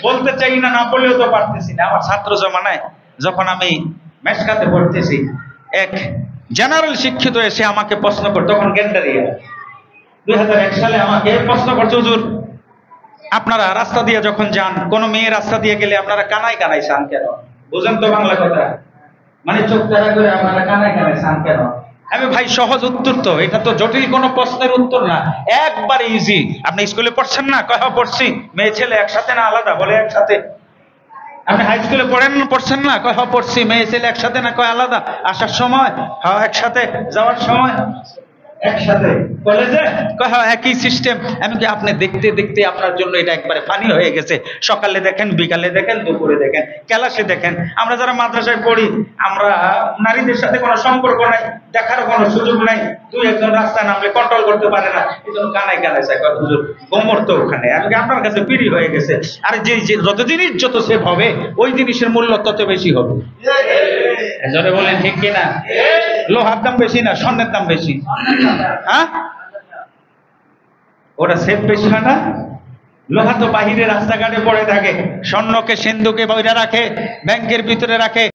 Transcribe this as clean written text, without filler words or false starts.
বলতে চাই না, না বললেও তো পারতেছি না। আমার ছাত্র জমানায় যখন আমি মেশকাতে পড়তেছি, এক জেনারেল শিক্ষিত এসে আমাকে প্রশ্ন করত, তখন গেন্ডারিয়া 2001 সালে আমাকে প্রশ্ন করছে, হুজুর আপনারা রাস্তা দিয়ে যখন যান, কোন মেয়ে রাস্তা দিয়ে গেলে আপনারা কানায় কানায় চান কেন? বুঝেন তো বাংলা কথা, মানে চোখ তারা করে আপনারা কানায় কানায় চান কেন? আমি ভাই সহজ উত্তর তো, এটা তো জটিল কোনো প্রশ্নের উত্তর না, একবারে ইজি। আপনি স্কুলে পড়ছেন না? কয় হ্যাঁ পড়ছি। মেয়ে ছেলে একসাথে না আলাদা? বলে একসাথে। আপনি হাই স্কুলে পড়ছেন না? কয় হ্যাঁ পড়ছি। মেয়ে ছেলে একসাথে না? কয় আলাদা। আসার সময় হ্যাঁ একসাথে, যাওয়ার সময় একসাথে। কলেজে কয় হ্যাঁ একই সিস্টেম। আমি কি আপনি দেখতে দেখতে আপনার জন্য এটা একবারে ফানি হয়ে গেছে। সকালে দেখেন, বিকালে দেখেন, দুপুরে দেখেন, ক্লাসে দেখেন। আমরা যারা মাদ্রাসায় পড়ি, আমরা নারীদের সাথে কোনো সম্পর্ক নাই, দেখারও কোনো সুযোগ নাই। দুই একজন রাস্তায় নামলে কন্ট্রোল করতে পারে না, এই জন্য কানায় কানায় চাই। হুজুর গোমর তো ওখানে, আমি আপনার কাছে পিড়ি হয়ে গেছে। আর যে যত জিনিস যত সেভ হবে, ওই জিনিসের মূল্য তত বেশি হবে। এজন্য বলেন ঠিক কিনা? লোহার দাম বেশি না স্বর্ণের দাম বেশি? হ্যাঁ, ওটা সেফ বেশি হয় না? লোহা তো বাহিরে রাস্তাঘাটে পড়ে থাকে, স্বর্ণকে সিন্ধুকে বইরা রাখে, ব্যাংকের ভিতরে রাখে।